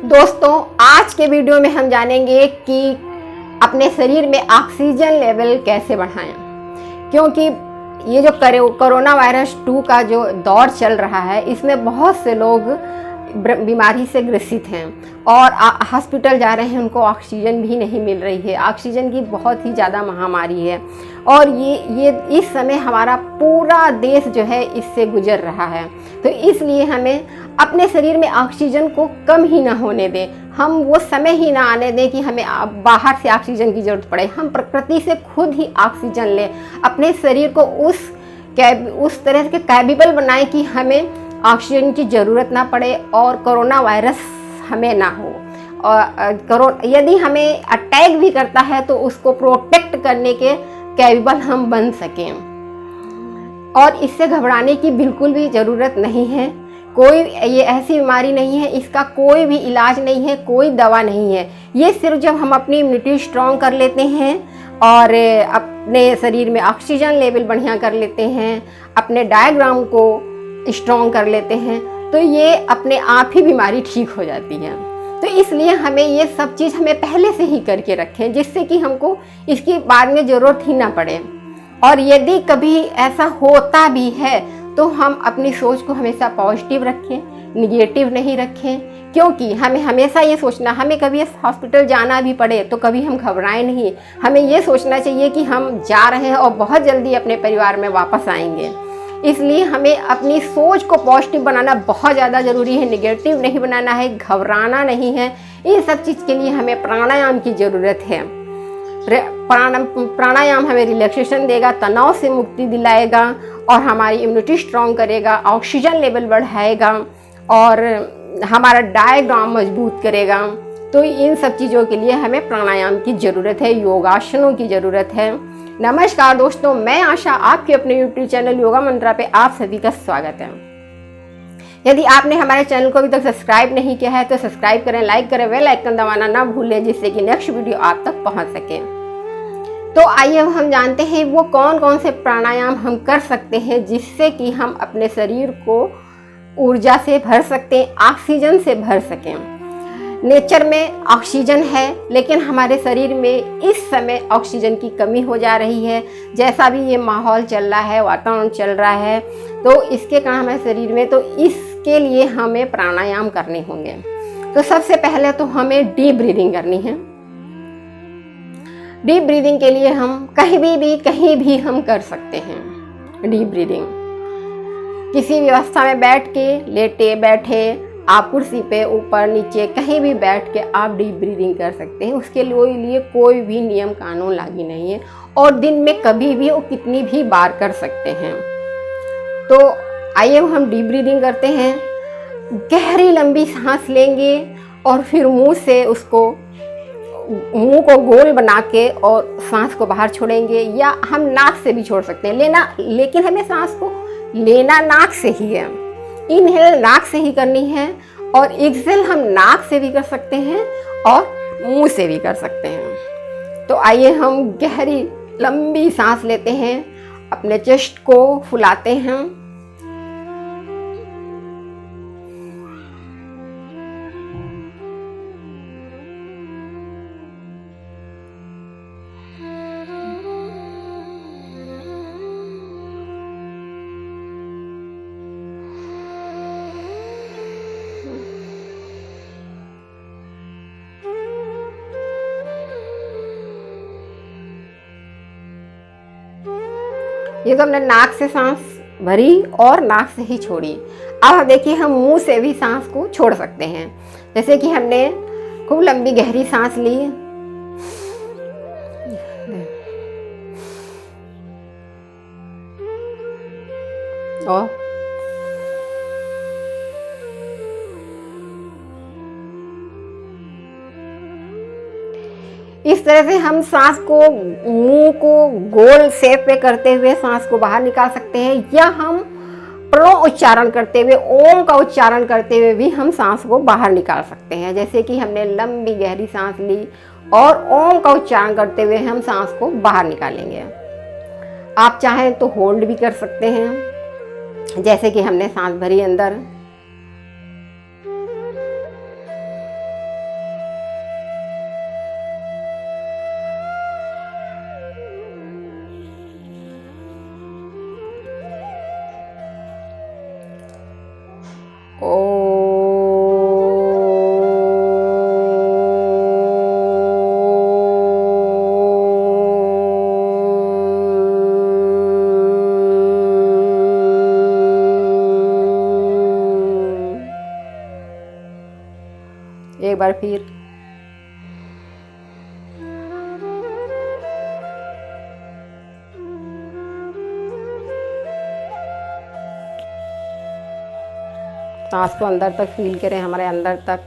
दोस्तों, आज के वीडियो में हम जानेंगे कि अपने शरीर में ऑक्सीजन लेवल कैसे बढ़ाएं, क्योंकि ये जो कोरोना वायरस 2 का जो दौर चल रहा है, इसमें बहुत से लोग बीमारी से ग्रसित हैं और हॉस्पिटल जा रहे हैं, उनको ऑक्सीजन भी नहीं मिल रही है। ऑक्सीजन की बहुत ही ज़्यादा महामारी है और ये इस समय हमारा पूरा देश जो है इससे गुजर रहा है। तो इसलिए हमें अपने शरीर में ऑक्सीजन को कम ही ना होने दें, हम वो समय ही ना आने दें कि हमें बाहर से ऑक्सीजन की ज़रूरत पड़े। हम प्रकृति से खुद ही ऑक्सीजन लें, अपने शरीर को उस तरह के कैपेबल बनाएं कि हमें ऑक्सीजन की ज़रूरत ना पड़े और कोरोना वायरस हमें ना हो। और यदि हमें अटैक भी करता है तो उसको प्रोटेक्ट करने के कैपेबल हम बन सकें। और इससे घबराने की बिल्कुल भी ज़रूरत नहीं है। ये ऐसी बीमारी नहीं है, इसका कोई भी इलाज नहीं है, कोई दवा नहीं है। ये सिर्फ जब हम अपनी इम्यूनिटी स्ट्रॉन्ग कर लेते हैं और अपने शरीर में ऑक्सीजन लेवल बढ़िया कर लेते हैं, अपने डायग्राम को स्ट्रॉन्ग कर लेते हैं, तो ये अपने आप ही बीमारी ठीक हो जाती है। तो इसलिए हमें ये सब चीज़ हमें पहले से ही करके रखें, जिससे कि हमको इसकी बाद में ज़रूरत ही ना पड़े। और यदि कभी ऐसा होता भी है तो हम अपनी सोच को हमेशा पॉजिटिव रखें, निगेटिव नहीं रखें, क्योंकि हमें हमेशा ये सोचना, हमें कभी हॉस्पिटल जाना भी पड़े तो कभी हम घबराएं नहीं। हमें ये सोचना चाहिए कि हम जा रहे हैं और बहुत जल्दी अपने परिवार में वापस आएंगे। इसलिए हमें अपनी सोच को पॉजिटिव बनाना बहुत ज़्यादा ज़रूरी है, निगेटिव नहीं बनाना है, घबराना नहीं है। इन सब चीज़ के लिए हमें प्राणायाम की ज़रूरत है। प्राणायाम हमें रिलैक्सेशन देगा, तनाव से मुक्ति दिलाएगा और हमारी इम्यूनिटी स्ट्रॉन्ग करेगा, ऑक्सीजन लेवल बढ़ाएगा और हमारा डायग्राम मजबूत करेगा। तो इन सब चीज़ों के लिए हमें प्राणायाम की ज़रूरत है, योगासनों की ज़रूरत है। नमस्कार दोस्तों, मैं आशा आपके अपने यूट्यूब चैनल योगा मंत्रा पे आप सभी का स्वागत है। यदि आपने हमारे चैनल को अभी तक सब्सक्राइब नहीं किया है तो सब्सक्राइब करें, लाइक करें, बेल आइकन दबाना ना भूलें, जिससे कि नेक्स्ट वीडियो आप तक पहुंच सके। तो आइए हम जानते हैं वो कौन कौन से प्राणायाम हम कर सकते हैं जिससे कि हम अपने शरीर को ऊर्जा से भर सकते हैं, ऑक्सीजन से भर सकें। नेचर में ऑक्सीजन है, लेकिन हमारे शरीर में इस समय ऑक्सीजन की कमी हो जा रही है। जैसा भी ये माहौल चल रहा है, वातावरण चल रहा है, तो इसके कारण हमारे शरीर में, तो इसके लिए हमें प्राणायाम करने होंगे। तो सबसे पहले तो हमें डीप ब्रीदिंग करनी है। डीप ब्रीदिंग के लिए हम कहीं भी हम कर सकते हैं डीप ब्रीदिंग। किसी भी अवस्था में बैठ के, लेटे बैठे, आप कुर्सी पे, ऊपर नीचे, कहीं भी बैठ के आप डीप ब्रीदिंग कर सकते हैं। उसके लिए कोई भी नियम कानून लागू नहीं है और दिन में कभी भी वो कितनी भी बार कर सकते हैं। तो आइए हम डीप ब्रीदिंग करते हैं। गहरी लंबी सांस लेंगे और फिर मुंह को गोल बना के और सांस को बाहर छोड़ेंगे, या हम नाक से भी छोड़ सकते हैं लेकिन हमें सांस को लेना नाक से ही है। इनहेल नाक से ही करनी है और एक्सहेल हम नाक से भी कर सकते हैं और मुंह से भी कर सकते हैं। तो आइए हम गहरी लंबी सांस लेते हैं, अपने चेस्ट को फुलाते हैं, ये तो हमने नाक से सांस भरी और नाक से ही छोड़ी। अब देखिए हम मुंह से भी सांस को छोड़ सकते हैं। जैसे कि हमने खूब लंबी गहरी सांस ली और इस तरह से हम सांस को, मुंह को गोल शेप पे करते हुए सांस को बाहर निकाल सकते हैं, या हम प्रो उच्चारण करते हुए, ओम का उच्चारण करते हुए भी हम सांस को बाहर निकाल सकते हैं। जैसे कि हमने लंबी गहरी सांस ली और ओम का उच्चारण करते हुए हम सांस को बाहर निकालेंगे। आप चाहें तो होल्ड भी कर सकते हैं, जैसे कि हमने सांस भरी अंदर एक बार फिर सांस को अंदर तक फील करें, हमारे अंदर तक,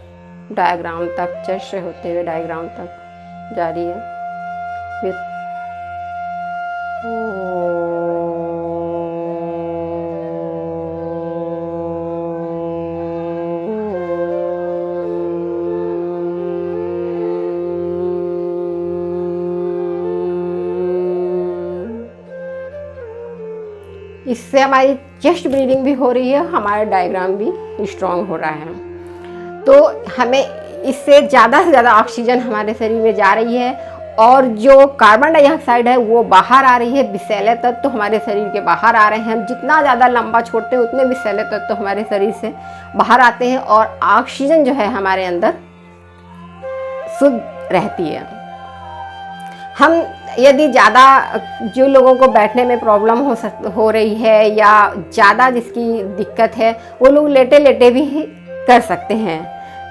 डायग्राम तक, चेस्ट से होते हुए डायग्राम तक जारी है। फिर इससे हमारी चेस्ट ब्रीदिंग भी हो रही है, हमारा डायग्राम भी स्ट्रांग हो रहा है। तो हमें इससे ज़्यादा से ज़्यादा ऑक्सीजन हमारे शरीर में जा रही है और जो कार्बन डाइऑक्साइड है वो बाहर आ रही है। विषैले तत्व तो हमारे शरीर के बाहर आ रहे हैं। हम जितना ज़्यादा लंबा छोड़ते हैं उतने विषैले तत्व तो हमारे शरीर से बाहर आते हैं और ऑक्सीजन जो है हमारे अंदर शुद्ध रहती है। हम यदि ज़्यादा, जो लोगों को बैठने में प्रॉब्लम हो रही है या ज़्यादा जिसकी दिक्कत है, वो लोग लेटे लेटे भी कर सकते हैं,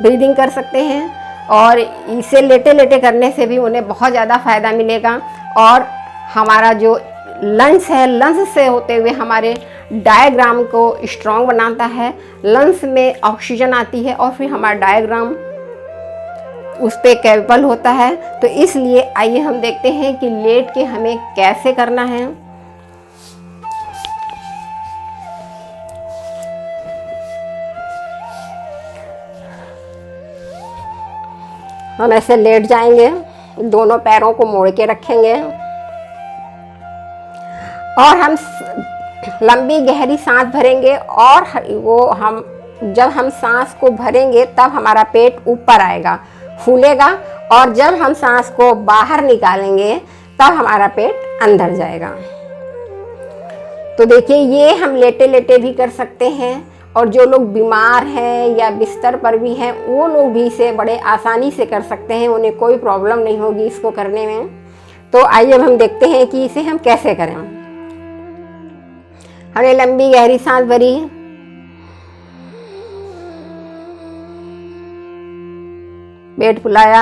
ब्रीदिंग कर सकते हैं और इसे लेटे लेटे करने से भी उन्हें बहुत ज़्यादा फ़ायदा मिलेगा। और हमारा जो लंग्स है, लंग्स से होते हुए हमारे डायग्राम को स्ट्रॉन्ग बनाता है। लंग्स में ऑक्सीजन आती है और फिर हमारा डायग्राम उस पर कैपेबल होता है। तो इसलिए आइए हम देखते हैं कि लेट के हमें कैसे करना है। हम ऐसे लेट जाएंगे, दोनों पैरों को मोड़ के रखेंगे और हम लंबी गहरी सांस भरेंगे। और जब हम सांस को भरेंगे तब हमारा पेट ऊपर आएगा, फूलेगा, और जब हम सांस को बाहर निकालेंगे तब हमारा पेट अंदर जाएगा। तो देखिए, ये हम लेटे लेटे भी कर सकते हैं और जो लोग बीमार हैं या बिस्तर पर भी हैं वो लोग भी इसे बड़े आसानी से कर सकते हैं, उन्हें कोई प्रॉब्लम नहीं होगी इसको करने में। तो आइए अब हम देखते हैं कि इसे हम कैसे करें। हमने लंबी गहरी सांस भरी, पेट फुलाया,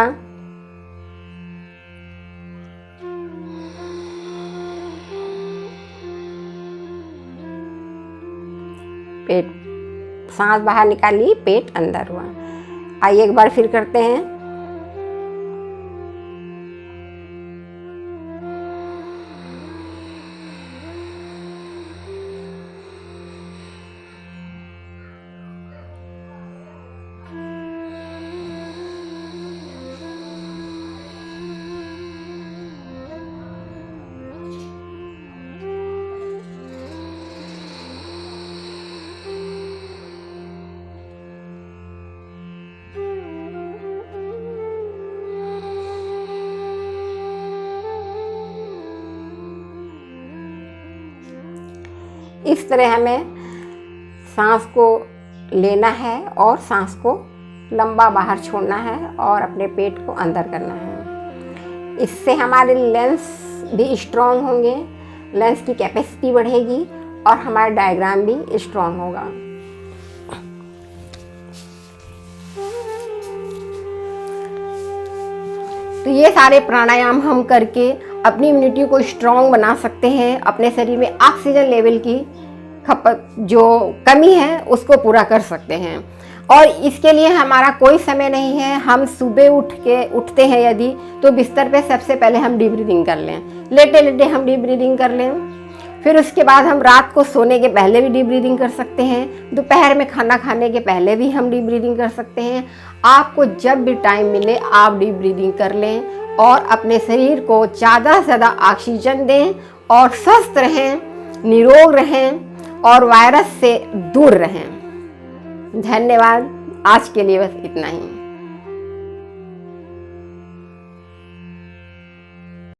पेट, सांस बाहर निकाली, पेट अंदर हुआ। आइए एक बार फिर करते हैं। इस तरह हमें सांस को लेना है और सांस को लंबा बाहर छोड़ना है और अपने पेट को अंदर करना है। इससे हमारे लंग्स भी स्ट्रांग होंगे, लंग्स की कैपेसिटी बढ़ेगी और हमारा डायग्राम भी स्ट्रांग होगा। तो ये सारे प्राणायाम हम करके अपनी इम्यूनिटी को स्ट्रांग बना सकते हैं, अपने शरीर में ऑक्सीजन लेवल की खपत जो कमी है उसको पूरा कर सकते हैं। और इसके लिए हमारा कोई समय नहीं है। हम सुबह उठते हैं यदि, तो बिस्तर पे सबसे पहले हम डीप ब्रीदिंग कर लें, लेटे लेटे हम डीप ब्रीदिंग कर लें। फिर उसके बाद हम रात को सोने के पहले भी डीप ब्रीदिंग कर सकते हैं, दोपहर में खाना खाने के पहले भी हम डीप ब्रीदिंग कर सकते हैं। आपको जब भी टाइम मिले आप डीप ब्रीदिंग कर लें और अपने शरीर को ज़्यादा से ज़्यादा ऑक्सीजन दें और स्वस्थ रहें, निरोग रहें और वायरस से दूर रहें। धन्यवाद। आज के लिए बस इतना ही।